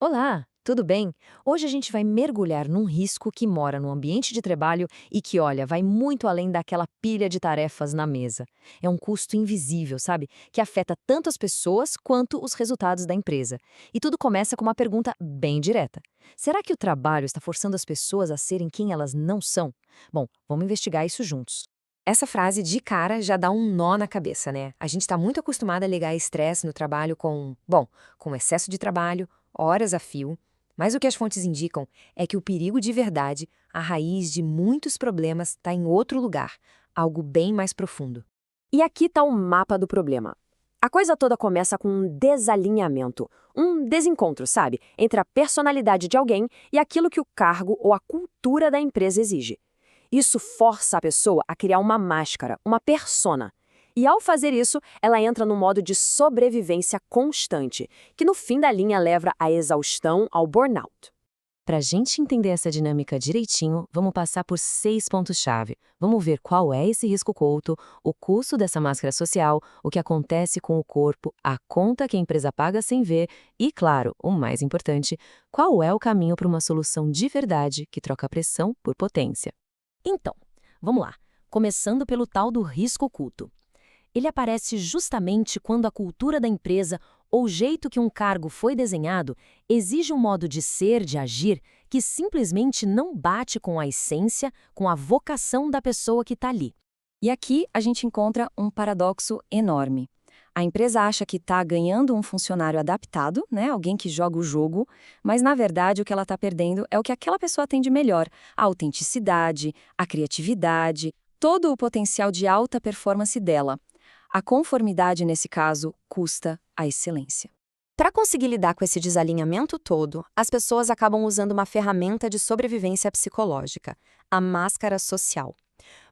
Olá, tudo bem? Hoje a gente vai mergulhar num risco que mora no ambiente de trabalho e que, olha, vai muito além daquela pilha de tarefas na mesa. É um custo invisível, sabe? Que afeta tanto as pessoas quanto os resultados da empresa. E tudo começa com uma pergunta bem direta: será que o trabalho está forçando as pessoas a serem quem elas não são? Bom, vamos investigar isso juntos. Essa frase de cara já dá um nó na cabeça, né? A gente está muito acostumado a ligar estresse no trabalho com excesso de trabalho, horas a fio. Mas o que as fontes indicam é que o perigo de verdade, a raiz de muitos problemas, está em outro lugar, algo bem mais profundo. E aqui está o mapa do problema. A coisa toda começa com um desalinhamento, um desencontro, sabe, entre a personalidade de alguém e aquilo que o cargo ou a cultura da empresa exige. Isso força a pessoa a criar uma máscara, uma persona. E ao fazer isso, ela entra no modo de sobrevivência constante, que no fim da linha leva à exaustão, ao burnout. Para a gente entender essa dinâmica direitinho, vamos passar por 6 pontos-chave. Vamos ver qual é esse risco oculto, o custo dessa máscara social, o que acontece com o corpo, a conta que a empresa paga sem ver e, claro, o mais importante, qual é o caminho para uma solução de verdade que troca pressão por potência. Então, vamos lá. Começando pelo tal do risco oculto. Ele aparece justamente quando a cultura da empresa ou o jeito que um cargo foi desenhado exige um modo de ser, de agir, que simplesmente não bate com a essência, com a vocação da pessoa que está ali. E aqui a gente encontra um paradoxo enorme. A empresa acha que está ganhando um funcionário adaptado, né, alguém que joga o jogo, mas na verdade o que ela está perdendo é o que aquela pessoa tem de melhor: a autenticidade, a criatividade, todo o potencial de alta performance dela. A conformidade, nesse caso, custa a excelência. Para conseguir lidar com esse desalinhamento todo, as pessoas acabam usando uma ferramenta de sobrevivência psicológica, a máscara social.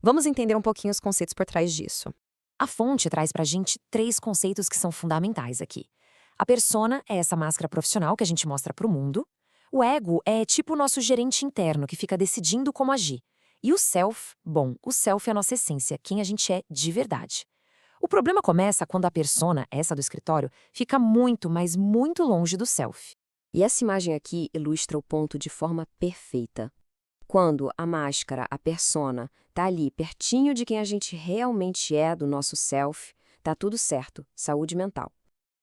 Vamos entender um pouquinho os conceitos por trás disso. A fonte traz para a gente três conceitos que são fundamentais aqui. A persona é essa máscara profissional que a gente mostra para o mundo. O ego é tipo o nosso gerente interno que fica decidindo como agir. E o self, bom, o self é a nossa essência, quem a gente é de verdade. O problema começa quando a persona, essa do escritório, fica muito, mas muito longe do self. E essa imagem aqui ilustra o ponto de forma perfeita. Quando a máscara, a persona, tá ali pertinho de quem a gente realmente é, do nosso self, tá tudo certo, saúde mental.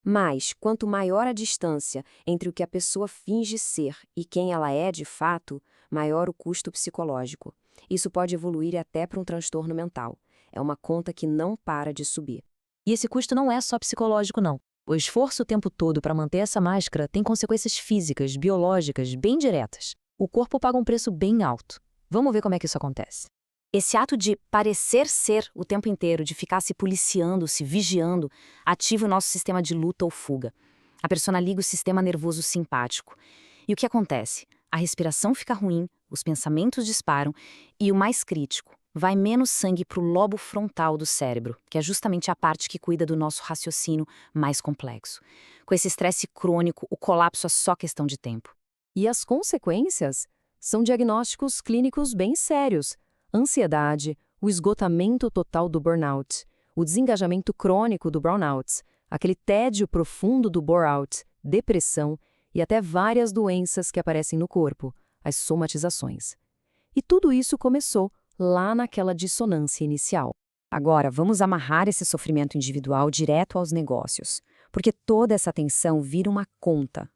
Mas, quanto maior a distância entre o que a pessoa finge ser e quem ela é de fato, maior o custo psicológico. Isso pode evoluir até para um transtorno mental. É uma conta que não para de subir. E esse custo não é só psicológico, não. O esforço o tempo todo para manter essa máscara tem consequências físicas, biológicas, bem diretas. O corpo paga um preço bem alto. Vamos ver como é que isso acontece. Esse ato de parecer ser o tempo inteiro, de ficar se policiando, se vigiando, ativa o nosso sistema de luta ou fuga. A persona liga o sistema nervoso simpático. E o que acontece? A respiração fica ruim, os pensamentos disparam e, o mais crítico, vai menos sangue para o lobo frontal do cérebro, que é justamente a parte que cuida do nosso raciocínio mais complexo. Com esse estresse crônico, o colapso é só questão de tempo. E as consequências são diagnósticos clínicos bem sérios: ansiedade, o esgotamento total do burnout, o desengajamento crônico do burnout, aquele tédio profundo do bore-out, depressão e até várias doenças que aparecem no corpo, as somatizações. E tudo isso começou lá naquela dissonância inicial. Agora, vamos amarrar esse sofrimento individual direto aos negócios, porque toda essa tensão vira uma conta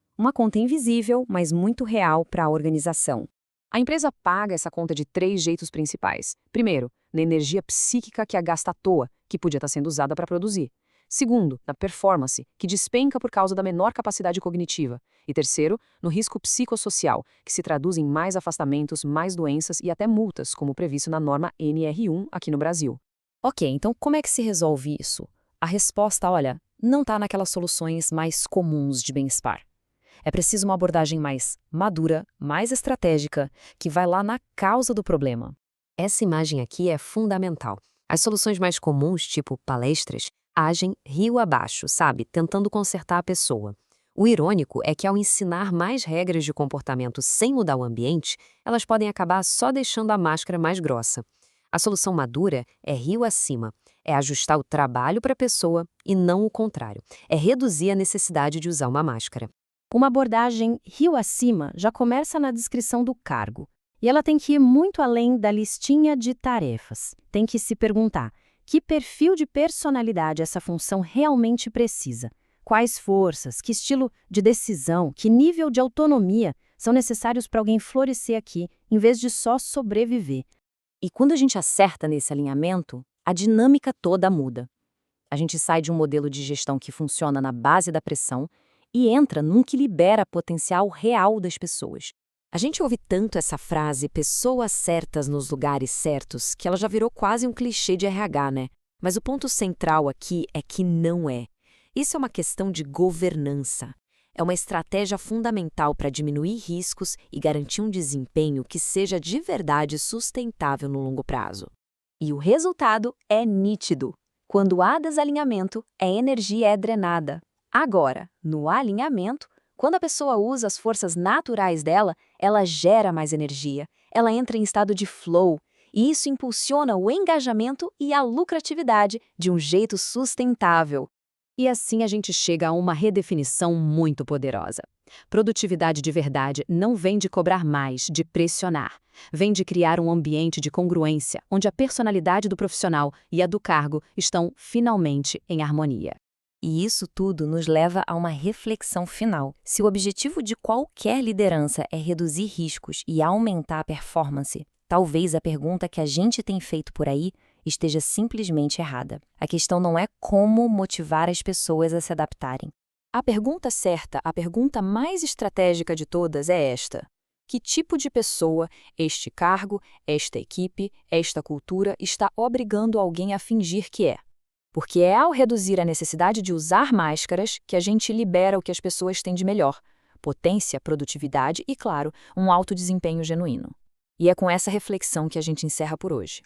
invisível, mas muito real para a organização. A empresa paga essa conta de três jeitos principais. Primeiro, na energia psíquica que a gasta à toa, que podia estar sendo usada para produzir. Segundo, na performance, que despenca por causa da menor capacidade cognitiva. E terceiro, no risco psicossocial, que se traduz em mais afastamentos, mais doenças e até multas, como previsto na norma NR1 aqui no Brasil. Ok, então como é que se resolve isso? A resposta, olha, não está naquelas soluções mais comuns de bem-estar. É preciso uma abordagem mais madura, mais estratégica, que vai lá na causa do problema. Essa imagem aqui é fundamental. As soluções mais comuns, tipo palestras, agem rio abaixo, sabe? Tentando consertar a pessoa. O irônico é que ao ensinar mais regras de comportamento sem mudar o ambiente, elas podem acabar só deixando a máscara mais grossa. A solução madura é rio acima. É ajustar o trabalho para a pessoa e não o contrário. É reduzir a necessidade de usar uma máscara. Uma abordagem rio acima já começa na descrição do cargo. E ela tem que ir muito além da listinha de tarefas. Tem que se perguntar: que perfil de personalidade essa função realmente precisa? Quais forças, que estilo de decisão, que nível de autonomia são necessários para alguém florescer aqui, em vez de só sobreviver? E quando a gente acerta nesse alinhamento, a dinâmica toda muda. A gente sai de um modelo de gestão que funciona na base da pressão e entra num que libera potencial real das pessoas. A gente ouve tanto essa frase, pessoas certas nos lugares certos, que ela já virou quase um clichê de RH, né? Mas o ponto central aqui é que não é. Isso é uma questão de governança. É uma estratégia fundamental para diminuir riscos e garantir um desempenho que seja de verdade sustentável no longo prazo. E o resultado é nítido. Quando há desalinhamento, a energia é drenada. Agora, no alinhamento, quando a pessoa usa as forças naturais dela, ela gera mais energia, ela entra em estado de flow, e isso impulsiona o engajamento e a lucratividade de um jeito sustentável. E assim a gente chega a uma redefinição muito poderosa. Produtividade de verdade não vem de cobrar mais, de pressionar. Vem de criar um ambiente de congruência, onde a personalidade do profissional e a do cargo estão finalmente em harmonia. E isso tudo nos leva a uma reflexão final. Se o objetivo de qualquer liderança é reduzir riscos e aumentar a performance, talvez a pergunta que a gente tem feito por aí esteja simplesmente errada. A questão não é como motivar as pessoas a se adaptarem. A pergunta certa, a pergunta mais estratégica de todas é esta: que tipo de pessoa este cargo, esta equipe, esta cultura está obrigando alguém a fingir que é? Porque é ao reduzir a necessidade de usar máscaras que a gente libera o que as pessoas têm de melhor: potência, produtividade e, claro, um alto desempenho genuíno. E é com essa reflexão que a gente encerra por hoje.